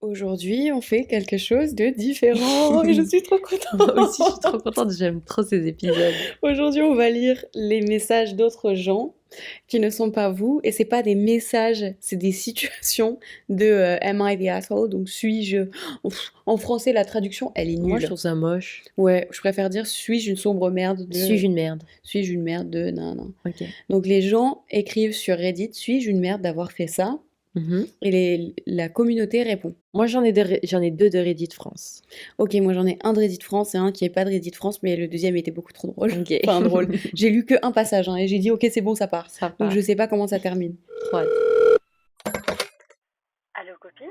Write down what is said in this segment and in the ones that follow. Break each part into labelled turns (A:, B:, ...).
A: Aujourd'hui, on fait quelque chose de différent et je suis trop
B: Moi aussi, je suis
A: contente.
B: trop contente, j'aime trop ces épisodes.
A: Aujourd'hui, on va lire les messages d'autres gens qui ne sont pas vous et c'est pas des messages, c'est des situations de Am I the asshole? Donc suis-je en français la traduction, elle est
B: Moi, je
A: nulle.
B: trouve ça moche.
A: Ouais, je préfère dire suis-je une sombre merde
B: Suis-je
A: de
B: une merde?
A: suis-je une merde de non non.
B: Ok.
A: Donc les gens écrivent sur Reddit suis-je une merde d'avoir fait ça?
B: Mhm.
A: Et la communauté répond.
B: Moi, j'en ai deux de Reddit France.
A: Ok, moi j'en ai un de Reddit France et un qui est pas de Reddit France, mais le deuxième était beaucoup trop drôle.
B: Ok.
A: Enfin drôle. J'ai lu que un passage et j'ai dit ok c'est bon ça part.
B: Ça
A: Donc
B: part.
A: je sais pas comment ça termine.
B: Trop hâte.
C: Allô copine?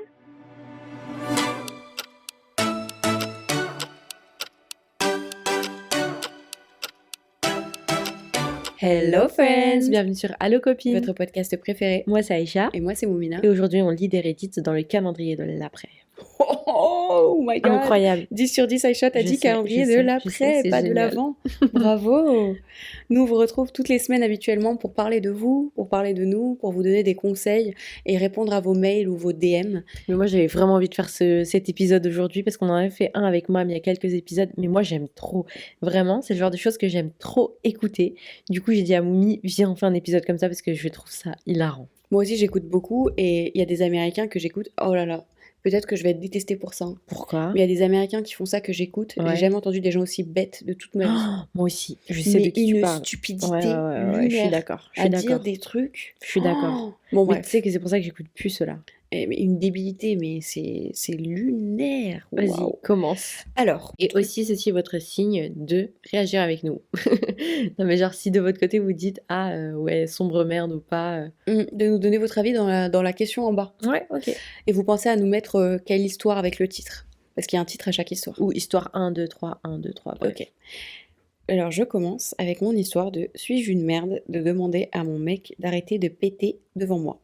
A: Hello friends,
B: Bienvenue sur Allo Copine.
A: votre podcast préféré.
B: Moi, c'est Aïcha.
A: Et moi c'est Moumina.
B: Et aujourd'hui, on lit des Reddits dans le calendrier de l'après.
A: Oh my god.
B: Incroyable.
A: 10 sur 10, Aïcha, t'as
B: Je
A: dit
B: sais,
A: calendrier
B: je
A: de
B: sais,
A: l'après,
B: c'est
A: pas de
B: génial.
A: l'avant. Bravo. Nous, on vous retrouve toutes les semaines habituellement pour parler de vous, pour parler de nous, pour vous donner des conseils et répondre à vos mails ou vos DM.
B: Mais moi, j'avais vraiment envie de faire cet épisode aujourd'hui parce qu'on en avait fait un avec Mam il y a quelques épisodes. Mais moi, j'aime trop. Vraiment, c'est le genre de choses que j'aime trop écouter. Du coup, j'ai dit à Moumi, viens, on fait un épisode comme ça parce que je trouve ça hilarant.
A: Moi aussi, j'écoute beaucoup et il y a des Américains que j'écoute. Oh là là, peut-être que je vais être détestée pour ça.
B: Pourquoi?
A: Mais il y a des Américains qui font ça que j'écoute.
B: Ouais.
A: J'ai jamais entendu des gens aussi bêtes de toute ma vie.
B: Oh, moi aussi, je sais
A: Mais
B: de qui tu
A: une
B: parles.
A: stupidité
B: Ouais, je suis
A: lunaire
B: d'accord. Je
A: à
B: suis
A: dire
B: d'accord.
A: des trucs.
B: Je suis d'accord.
A: Oh bon
B: Mais
A: bref,
B: tu sais que c'est pour ça que j'écoute plus cela.
A: Mais une débilité, mais c'est lunaire.
B: Vas-y,
A: Waouh.
B: commence.
A: Alors,
B: Et aussi, ceci est votre signe de réagir avec nous. Non, mais genre, si de votre côté vous dites, ah ouais, sombre merde ou pas.
A: de nous donner votre avis dans la question en bas.
B: Ouais, ok.
A: Et vous pensez à nous mettre quelle histoire avec le titre. Parce qu'il y a un titre à chaque histoire.
B: Ou histoire 1, 2, 3, 1, 2, 3. Bref.
A: Ok. Alors je commence avec mon histoire de suis-je une merde de demander à mon mec d'arrêter de péter devant moi.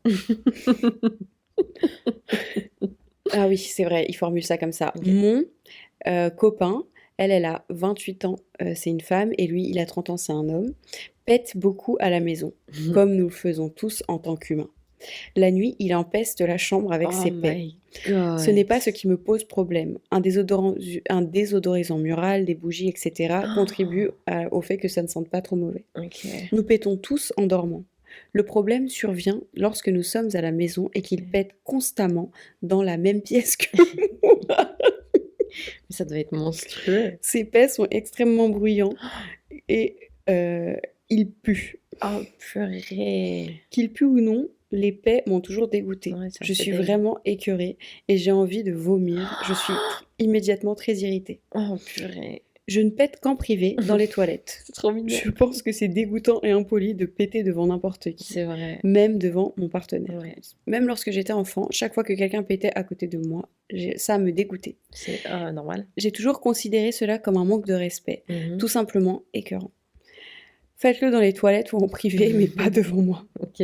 A: Ah oui, c'est vrai, il formule ça comme ça.
B: Ok.
A: Mon copain, elle a 28 ans, c'est une femme, et lui, il a 30 ans, c'est un homme, pète beaucoup à la maison, comme nous le faisons tous en tant qu'humains. La nuit, il empeste la chambre avec ses pets.
B: my god.
A: Ce n'est pas ce qui me pose problème. Un désodorisant mural, des bougies, etc. contribuent au fait que ça ne sente pas trop mauvais.
B: Ok.
A: Nous pétons tous en dormant. Le problème survient lorsque nous sommes à la maison et qu'il pète constamment dans la même pièce que moi.
B: Mais ça doit être monstrueux.
A: Ses pets sont extrêmement bruyants et il pue.
B: Oh purée.
A: Qu'il pue ou non, les pets m'ont toujours dégoûtée.
B: Ouais, ça
A: Je
B: fait
A: suis
B: dingue.
A: vraiment écœurée et j'ai envie de vomir. Je suis immédiatement très irritée.
B: Oh purée.
A: Je ne pète qu'en privé dans les toilettes.
B: C'est trop mignon.
A: Je pense que c'est dégoûtant et impoli de péter devant n'importe qui,
B: C'est vrai.
A: même devant mon partenaire.
B: Ouais.
A: Même lorsque j'étais enfant, chaque fois que quelqu'un pétait à côté de moi, ça me dégoûtait.
B: C'est normal.
A: J'ai toujours considéré cela comme un manque de respect,
B: Mhm.
A: tout simplement écœurant. Faites-le dans les toilettes ou en privé, mais pas devant moi.
B: Ok.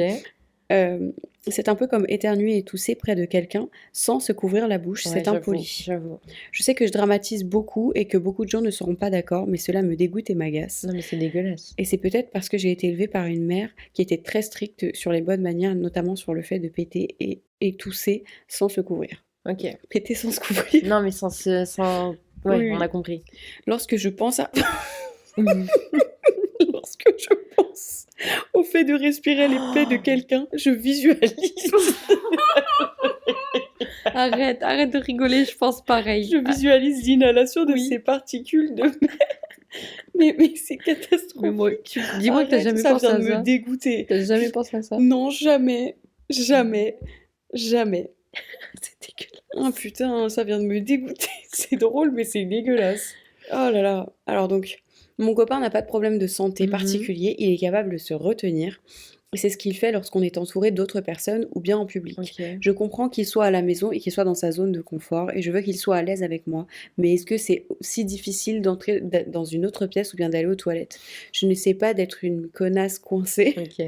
A: C'est un peu comme éternuer et tousser près de quelqu'un sans se couvrir la bouche,
B: Ouais,
A: c'est
B: j'avoue,
A: impoli.
B: J'avoue.
A: Je sais que je dramatise beaucoup et que beaucoup de gens ne seront pas d'accord, mais cela me dégoûte et m'agace.
B: Non mais c'est dégueulasse.
A: Et c'est peut-être parce que j'ai été élevée par une mère qui était très stricte sur les bonnes manières, notamment sur le fait de péter et tousser sans se couvrir.
B: Ok.
A: Péter sans se couvrir.
B: Non mais sans... Ouais,
A: Oui.
B: on a compris.
A: Lorsque je pense à...
B: Mhm.
A: Lorsque je pense au fait de respirer les plaies de quelqu'un, je visualise.
B: Arrête de rigoler, je pense pareil.
A: Je visualise l'inhalation de
B: Oui.
A: ces particules de mer. Mais c'est
B: Mais
A: catastrophique.
B: moi, dis-moi que t'as
A: Arrête,
B: jamais
A: ça
B: pensé
A: vient
B: à
A: de me
B: ça.
A: dégoûter.
B: T'as jamais pensé à ça?
A: Non, jamais. Jamais. Jamais.
B: C'est dégueulasse.
A: Ah putain, ça vient de me dégoûter. C'est drôle, mais c'est dégueulasse. Oh là là. Alors donc, mon copain n'a pas de problème de santé
B: Mhm.
A: particulier. Il est capable de se retenir. Et c'est ce qu'il fait lorsqu'on est entouré d'autres personnes ou bien en public.
B: Ok.
A: Je comprends qu'il soit à la maison et qu'il soit dans sa zone de confort et je veux qu'il soit à l'aise avec moi. Mais est-ce que c'est si difficile d'entrer dans une autre pièce ou bien d'aller aux toilettes? Je ne sais pas d'être une connasse coincée,
B: Ok.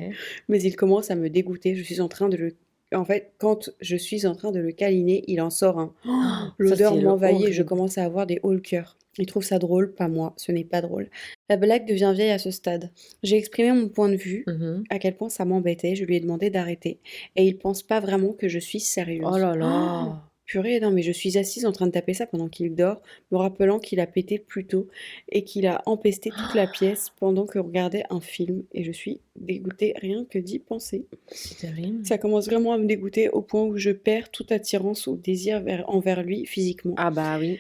A: mais il commence à me dégoûter. Je suis en train de le... En fait, quand je suis en train de le câliner, il en sort un.
B: Ça,
A: L'odeur
B: c'est
A: m'envahit et je
B: horrible.
A: commence à avoir des hauts le cœur. Il trouve ça drôle, pas moi, ce n'est pas drôle. La blague devient vieille à ce stade. J'ai exprimé mon point de vue,
B: Mhm.
A: à quel point ça m'embêtait, je lui ai demandé d'arrêter. Et il pense pas vraiment que je suis sérieuse.
B: Oh là là.
A: Purée, non, mais je suis assise en train de taper ça pendant qu'il dort, me rappelant qu'il a pété plus tôt et qu'il a empesté toute la pièce pendant que regardait un film. Et je suis dégoûtée rien que d'y penser.
B: C'est terrible.
A: Ça commence vraiment à me dégoûter au point où je perds toute attirance ou désir envers lui physiquement.
B: Ah bah oui.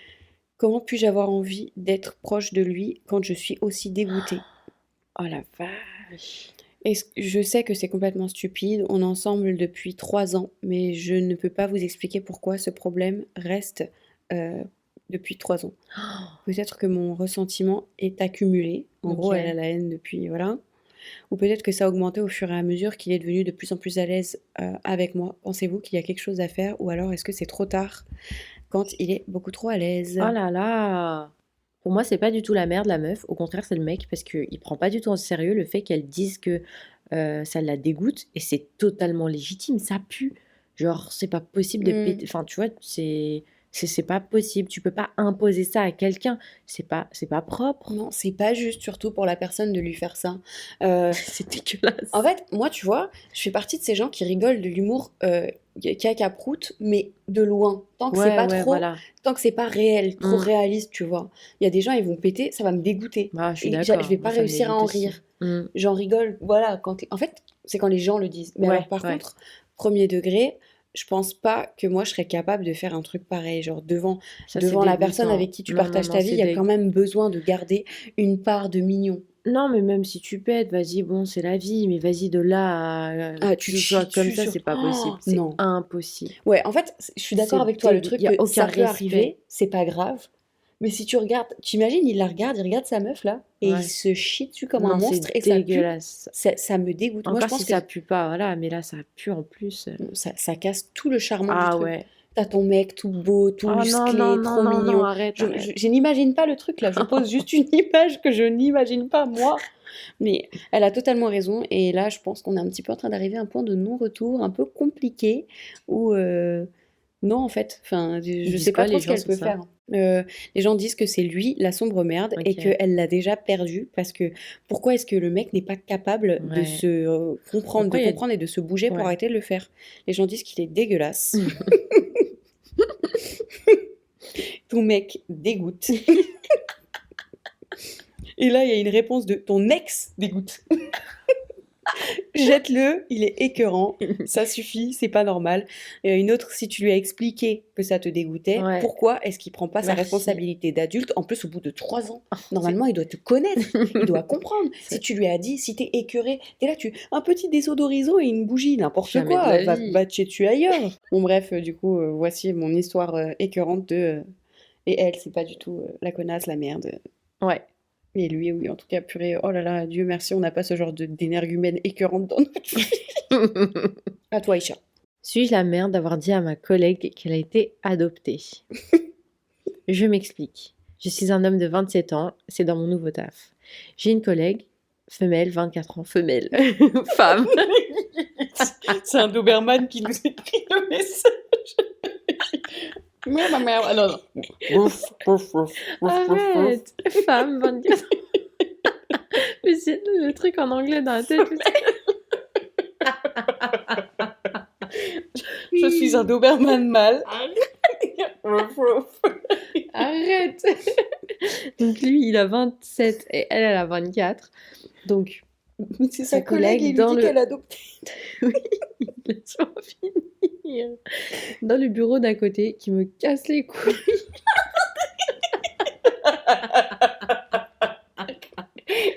A: Comment puis-je avoir envie d'être proche de lui quand je suis aussi dégoûtée?
B: Oh la vache.
A: Je sais que c'est complètement stupide, on est ensemble depuis 3 ans, mais je ne peux pas vous expliquer pourquoi ce problème reste depuis 3 ans. Peut-être que mon ressentiment est accumulé, en gros
B: Ok.
A: elle a la haine depuis, voilà. Ou peut-être que ça a augmenté au fur et à mesure qu'il est devenu de plus en plus à l'aise avec moi. Pensez-vous qu'il y a quelque chose à faire ou alors est-ce que c'est trop tard quand il est beaucoup trop à l'aise?
B: Oh là là. Pour moi, c'est pas du tout la merde, la meuf. Au contraire, c'est le mec parce qu'il prend pas du tout en sérieux le fait qu'elle dise que ça la dégoûte et c'est totalement légitime. Ça pue. Genre, c'est pas possible de
A: Hmm.
B: péter. Enfin, tu vois, c'est pas possible. Tu peux pas imposer ça à quelqu'un. C'est pas propre.
A: Non, c'est pas juste, surtout pour la personne, de lui faire ça. Euh,
B: C'est dégueulasse.
A: En fait, moi, tu vois, je fais partie de ces gens qui rigolent de l'humour caca-prout, mais de loin. Tant que c'est
B: Ouais,
A: pas
B: ouais,
A: trop,
B: voilà.
A: tant que c'est pas réel, trop
B: Mm.
A: réaliste, tu vois. Il y a des gens, ils vont péter, ça va me dégoûter.
B: Ah, je suis
A: Et je
B: d'accord.
A: vais
B: Moi,
A: pas
B: ça me
A: réussir à
B: dégoûte
A: en
B: aussi.
A: rire.
B: Mm.
A: J'en rigole, voilà. En fait, c'est quand les gens le disent. Mais alors,
B: Ouais,
A: par
B: ouais.
A: contre, premier degré, je pense pas que moi, je serais capable de faire un truc pareil. Genre, devant,
B: Ça, c'est
A: devant la personne
B: dégoûtant.
A: avec qui tu
B: Non, non,
A: partages
B: non,
A: ta vie, il
B: c'est
A: y a quand même besoin de garder une part de mignon.
B: Non, mais même si tu pètes, vas-y, bon, c'est la vie, mais vas-y, de là à
A: Ah,
B: que
A: tu
B: ce
A: te
B: soit
A: chies
B: comme
A: dessus
B: ça,
A: sur...
B: c'est pas possible.
A: Oh,
B: C'est
A: non.
B: impossible.
A: Ouais, en fait, je suis d'accord
B: C'est
A: avec toi, le
B: dégueu.
A: truc
B: Il y a
A: que
B: aucun
A: ça peut
B: respect.
A: arriver, c'est pas grave. Mais si tu regardes, t'imagines, il regarde sa meuf là, et il
B: Ouais.
A: se chie dessus comme un
B: Non,
A: monstre
B: c'est
A: et que ça pue,
B: dégueulasse.
A: ça me dégoûte. Moi, je
B: Encore si
A: pense que
B: ça pue pas, voilà, mais là, ça pue en plus.
A: ça casse tout le charme du
B: Ah
A: truc.
B: ouais.
A: T'as ton mec tout beau, tout
B: Oh non, non,
A: musclé,
B: non,
A: trop
B: non, non,
A: mignon.
B: arrête, arrête.
A: Je n'imagine pas le truc là, je pose juste une image que je n'imagine pas moi. Mais elle a totalement raison, et là, je pense qu'on est un petit peu en train d'arriver à un point de non-retour un peu compliqué où non, en fait, enfin,
B: Ils
A: je
B: disent
A: sais pas
B: quoi,
A: trop
B: les
A: ce
B: gens
A: qu'elle
B: sur
A: peut
B: ça?
A: faire. Les gens disent que c'est lui la sombre merde et
B: Ok.
A: qu'elle l'a déjà perdu parce que pourquoi est-ce que le mec n'est pas capable de
B: Ouais.
A: se comprendre,
B: Pourquoi il y a...
A: et de se bouger pour
B: Ouais.
A: arrêter de le faire? Les gens disent qu'il est dégueulasse. Ton mec dégoûte. Et là, il y a une réponse de ton ex dégoûte. Jette-le, il est écœurant, ça suffit, c'est pas normal. Et une autre, si tu lui as expliqué que ça te dégoûtait,
B: Ouais.
A: pourquoi est-ce qu'il prend pas sa
B: Merci.
A: responsabilité d'adulte? En plus, au bout de 3 ans, normalement, il doit te connaître, il doit comprendre. Si tu lui as dit, si t'es écœuré, t'es là, un petit désodorisant et une bougie, n'importe
B: Jamais de
A: quoi,
B: la
A: va
B: vie.
A: te battre dessus ailleurs. Bon, bref, du coup, voici mon histoire écœurante de. Et elle, c'est pas du tout la connasse, la merde.
B: Ouais.
A: Et lui, oui, en tout cas, purée, oh là là, Dieu merci, on n'a pas ce genre d'énergumène écœurante dans notre vie. À toi, Isha.
B: Suis-je la merde d'avoir dit à ma collègue qu'elle a été adoptée? Je m'explique. Je suis un homme de 27 ans, c'est dans mon nouveau taf. J'ai une collègue, femelle, 24 ans, femelle, femme.
A: C'est un Doberman qui nous écrit le message. Ouais, ma mère. Ah, non, non.
B: Arrête, femme, 24 ans. Mais c'est le truc en anglais dans la tête.
A: Je suis un Doberman mâle.
B: Arrête. Donc lui, il a 27 et elle a 24. Donc,
A: C'est
B: sa
A: sa collègue, il lui
B: dans
A: dit
B: le...
A: qu'elle a adopté.
B: Oui, laisse-moi finir. Dans le bureau d'à côté, qui me casse les couilles.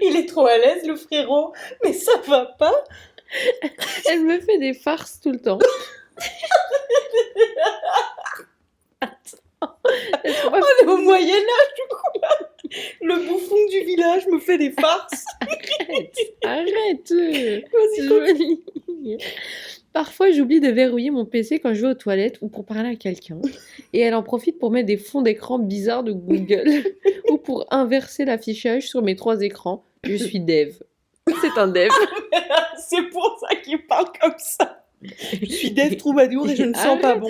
A: Il est trop à l'aise, le frérot. Mais ça va pas.
B: Elle me fait des farces tout le temps. Attends. Laisse-moi
A: On est au Moyen-Âge, du coup, là. Le bouffon du village me fait des farces.
B: Arrête.
A: Vas-y,
B: Joli. Parfois, j'oublie de verrouiller mon PC quand je vais aux toilettes ou pour parler à quelqu'un. Et elle en profite pour mettre des fonds d'écran bizarres de Google ou pour inverser l'affichage sur mes 3 écrans. Je suis dev. C'est un dev.
A: C'est pour ça qu'il parle comme ça. Je suis Dev Troubadour et je ne sens pas bon.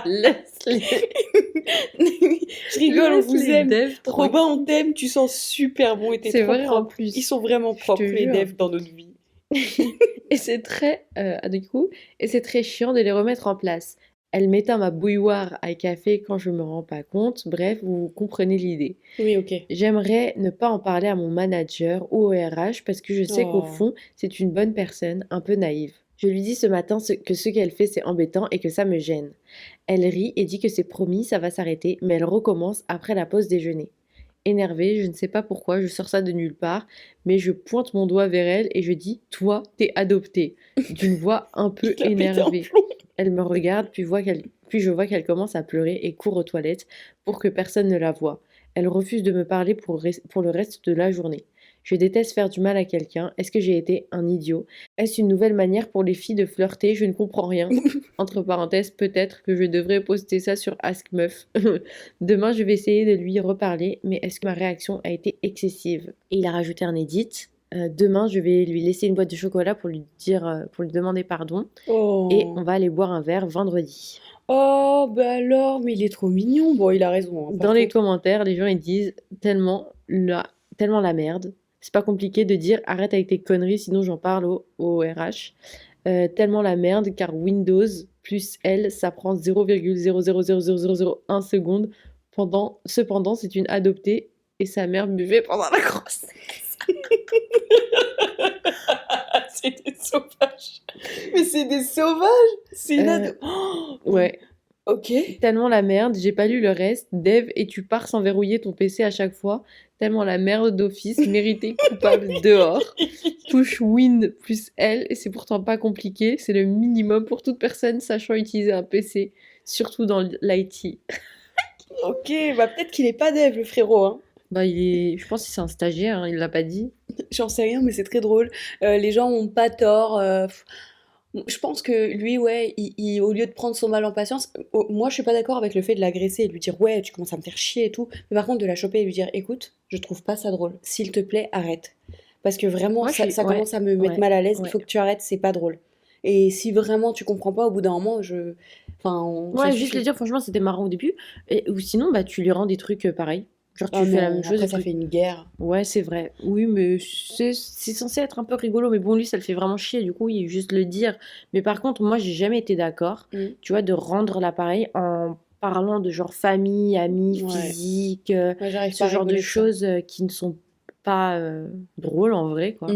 B: Laisse-les.
A: Je rigole, on vous
B: Laisse les
A: aime.
B: devs
A: Robin, on t'aime, tu sens super bon et t'es
B: C'est
A: trop
B: vrai en
A: propre.
B: plus.
A: Ils sont vraiment
B: Je
A: propres,
B: te
A: les
B: jure.
A: devs, dans notre vie.
B: Et c'est très, du coup, et c'est très chiant de les remettre en place. Elle m'éteint ma bouilloire à café quand je me rends pas compte. Bref, vous comprenez l'idée.
A: Oui, ok.
B: J'aimerais ne pas en parler à mon manager ou au RH parce que je sais qu'au
A: Oh.
B: fond, c'est une bonne personne, un peu naïve. Je lui dis ce matin que ce qu'elle fait, c'est embêtant et que ça me gêne. Elle rit et dit que c'est promis, ça va s'arrêter, mais elle recommence après la pause déjeuner. Énervée, je ne sais pas pourquoi, je sors ça de nulle part, mais je pointe mon doigt vers elle et je dis toi, t'es adoptée, d'une voix un peu
A: Il a pété un
B: énervée.
A: plomb.
B: Elle me regarde, puis je vois qu'elle commence à pleurer et court aux toilettes pour que personne ne la voie. Elle refuse de me parler pour le reste de la journée. Je déteste faire du mal à quelqu'un. Est-ce que j'ai été un idiot? Est-ce une nouvelle manière pour les filles de flirter? Je ne comprends rien. Entre parenthèses, peut-être que je devrais poster ça sur Ask Meuf. Demain, je vais essayer de lui reparler, mais est-ce que ma réaction a été excessive? Et il a rajouté un edit. Demain, je vais lui laisser une boîte de chocolat pour lui dire, pour lui demander pardon, et on
A: Oh.
B: va aller boire un verre vendredi.
A: Oh, bah alors, mais il est trop mignon. Bon, il a raison, hein, par
B: Dans les
A: contre.
B: commentaires, les gens ils disent tellement la merde. C'est pas compliqué de dire arrête avec tes conneries, sinon j'en parle au RH. Tellement la merde, car Windows plus L, ça prend 0,000001 seconde. Cependant, c'est une adoptée et sa mère buvait pendant la grossesse.
A: C'est des sauvages. Mais c'est des sauvages. C'est une
B: Euh,
A: Oh,
B: ouais,
A: ok.
B: tellement la merde, j'ai pas lu le reste. Dev, et tu pars sans verrouiller ton PC à chaque fois. Tellement la merde d'office, mérité coupable dehors. Touche Win plus L, et c'est pourtant pas compliqué. C'est le minimum pour toute personne sachant utiliser un PC, surtout dans l'IT.
A: Ok, bah peut-être qu'il est pas dev, le frérot, hein.
B: Bah, je pense que c'est un stagiaire, hein, il l'a pas dit.
A: J'en sais rien, mais c'est très drôle. Les gens ont pas tort. Je pense que lui, ouais, au lieu de prendre son mal en patience, moi je suis pas d'accord avec le fait de l'agresser et de lui dire ouais, tu commences à me faire chier et tout. Mais par contre, de la choper et lui dire écoute, je trouve pas ça drôle. S'il te plaît, arrête. Parce que vraiment,
B: Moi, je
A: ça,
B: suis.
A: ça
B: Ouais,
A: commence à me mettre
B: ouais,
A: mal à l'aise. Il
B: ouais.
A: faut que tu arrêtes, c'est pas drôle. Et si vraiment tu comprends pas, au bout d'un moment, Enfin, ça
B: Ouais, juste le
A: suffit.
B: dire, franchement, c'était marrant au début. Ou sinon, bah, tu lui rends des trucs pareils. Genre,
A: Ah
B: tu fais la
A: non,
B: même chose
A: après
B: et
A: ça
B: tu.
A: fait une guerre.
B: Ouais, c'est vrai. Oui, mais c'est censé être un peu rigolo. Mais bon, lui, ça le fait vraiment chier. Du coup, il juste le dire. Mais par contre, moi, j'ai jamais été d'accord,
A: Mm.
B: tu vois, de rendre l'appareil en parlant de genre famille, amis,
A: Ouais.
B: physique,
A: Moi, j'arrive
B: ce
A: pas à
B: genre de
A: rigoler de ça.
B: choses qui ne sont pas drôles en vrai, quoi.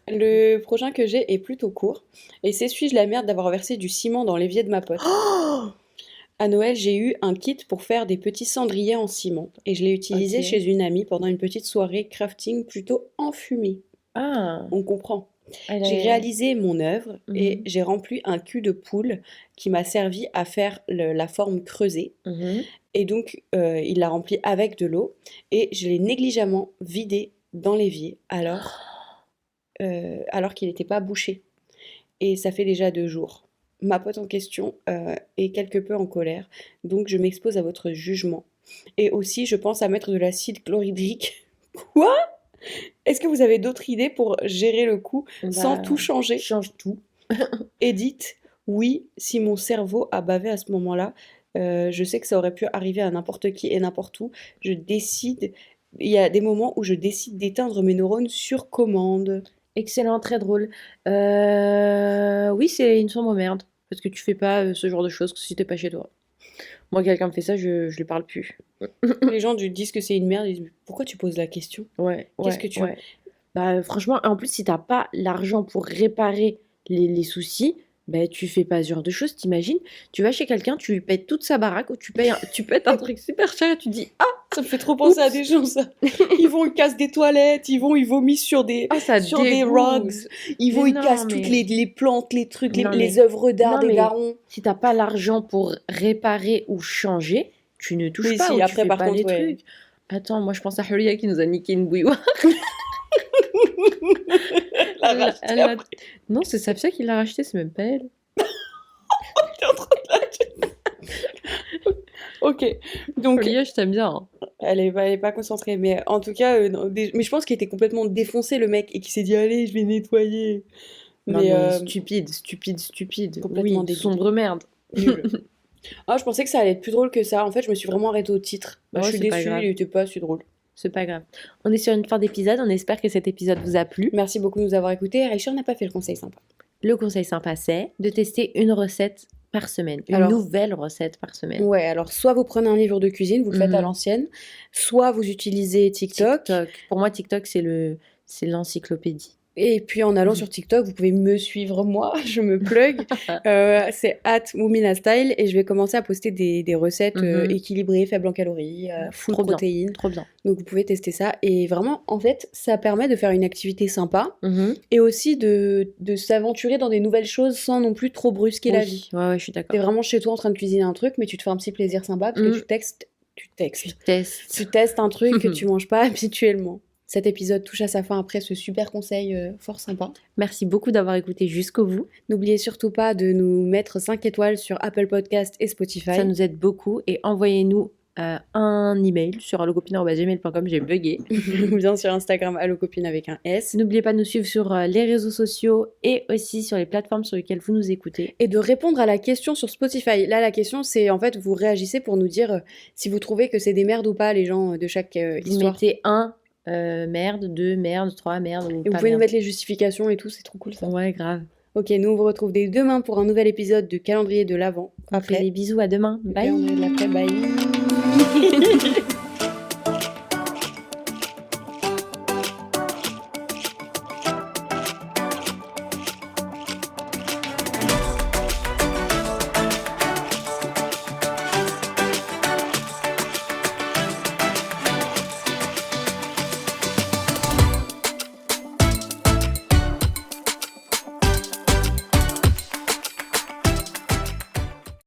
A: Le prochain que j'ai est plutôt court. Et c'est suis-je la merde d'avoir versé du ciment dans l'évier de ma pote?
B: Oh,
A: À Noël, j'ai eu un kit pour faire des petits cendriers en ciment et je l'ai utilisé
B: ok.
A: chez une amie pendant une petite soirée crafting plutôt enfumée.
B: Ah,
A: On comprend.
B: elle
A: J'ai
B: est.
A: réalisé mon œuvre et
B: Mhm,
A: j'ai rempli un cul de poule qui m'a servi à faire la forme creusée.
B: mhm.
A: Et donc, il l'a rempli avec de l'eau et je l'ai négligemment vidé dans l'évier alors qu'il n'était pas bouché. Et ça fait déjà 2 jours. Ma pote en question est quelque peu en colère, donc je m'expose à votre jugement. Et aussi, je pense à mettre de l'acide chlorhydrique. Quoi? Est-ce que vous avez d'autres idées pour gérer le coup sans
B: Bah,
A: tout changer?
B: change tout.
A: Edith, oui, si mon cerveau a bavé à ce moment-là, je sais que ça aurait pu arriver à n'importe qui et n'importe où. Je décide, il y a des moments où je décide d'éteindre mes neurones sur commande.
B: Excellent, très drôle. Oui, c'est une sombre merde. Parce que tu fais pas ce genre de choses si t'es pas chez toi. Moi, quelqu'un me fait ça, je lui parle plus.
A: Les gens disent que c'est une merde, ils disent pourquoi tu poses la question?
B: Ouais,
A: Qu'est-ce que
B: ouais,
A: tu veux?
B: ouais. Bah, franchement, en plus, si t'as pas l'argent pour réparer les soucis, bah, tu fais pas ce genre de choses, t'imagines? Tu vas chez quelqu'un, tu lui pètes toute sa baraque, ou tu pètes un truc super cher et tu dis, ah,
A: Ça me fait trop penser à des
B: oups!
A: gens, ça. Ils cassent des toilettes, ils vomissent
B: Ah, ça
A: sur des rugs,
B: dégoûte! Mais
A: ils
B: non,
A: cassent toutes
B: mais,
A: les plantes, les trucs,
B: non,
A: les
B: mais,
A: œuvres d'art
B: non,
A: des
B: mais,
A: darons.
B: si t'as pas l'argent pour réparer ou changer, tu ne touches
A: Oui,
B: pas
A: si,
B: ou tu
A: après,
B: fais
A: par
B: pas
A: contre,
B: les
A: ouais.
B: trucs. Attends, moi je pense à Huria qui nous a niqué une bouilloire.
A: La
B: Elle,
A: racheter
B: elle l'a-
A: après,
B: Non, c'est Safia qui l'a racheté, c'est même pas elle.
A: t'es en train de l'acheter. Ok, donc
B: Huria, je t'aime bien, hein.
A: elle est pas concentrée, mais en tout cas, non, mais je pense qu'il était complètement défoncé le mec et qu'il s'est dit allez, je vais nettoyer.
B: Non
A: Mais
B: mais stupide, stupide, stupide.
A: complètement
B: Oui,
A: débile,
B: sombre merde.
A: nul. Ah, je pensais que ça allait être plus drôle que ça. En fait, je me suis vraiment arrêtée au titre. Bah, je
B: Oh,
A: suis
B: c'est pas
A: déçue, il
B: grave,
A: était pas si drôle.
B: c'est pas grave. On est sur une fin d'épisode, on espère que cet épisode vous a plu.
A: Merci beaucoup de nous avoir écoutés. Aïcha n'a pas fait le conseil sympa.
B: Le conseil sympa, c'est de tester une recette par semaine, une
A: Alors-
B: nouvelle recette par semaine.
A: Ouais, alors soit vous prenez un livre de cuisine, vous le faites à
B: Mhm.
A: l'ancienne, soit vous utilisez TikTok.
B: Pour moi, TikTok, c'est l'encyclopédie.
A: Et puis en allant
B: Mhm.
A: sur TikTok, vous pouvez me suivre moi, je me plug. C'est @mouminastyle et je vais commencer à poster des recettes
B: Mhm.
A: équilibrées, faibles en calories, full
B: Trop bien.
A: protéines.
B: Trop bien.
A: Donc vous pouvez tester ça. Et vraiment, en fait, ça permet de faire une activité sympa
B: Mhm.
A: et aussi de s'aventurer dans des nouvelles choses sans non plus trop brusquer la vie.
B: Ouais, je suis
A: T'es
B: d'accord.
A: vraiment chez toi en train de cuisiner un truc, mais tu te fais un petit plaisir sympa parce que tu testes un truc que tu manges pas habituellement. Cet épisode touche à sa fin après ce super conseil fort sympa.
B: Merci beaucoup d'avoir écouté jusqu'au bout.
A: N'oubliez surtout pas de nous mettre 5 étoiles sur Apple Podcast et Spotify.
B: Ça nous aide beaucoup. Et envoyez-nous un email sur allocopine@gmail.com. J'ai bugué.
A: Ou bien sur Instagram, allocopine avec un S.
B: N'oubliez pas de nous suivre sur les réseaux sociaux et aussi sur les plateformes sur lesquelles vous nous écoutez.
A: Et de répondre à la question sur Spotify. Là, la question, c'est en fait, vous réagissez pour nous dire si vous trouvez que c'est des merdes ou pas, les gens de chaque
B: Vous
A: histoire.
B: mettez 1 merde, 2 merde, 3 merde. Ou
A: Et vous
B: pas
A: pouvez nous
B: merde.
A: mettre les justifications et tout, c'est trop cool ça.
B: Ouais, grave.
A: Ok, nous on vous retrouve dès demain pour un nouvel épisode de Calendrier de l'Avent.
B: On fait des bisous, à demain. Bye.
A: Calendrier de l'après, bye.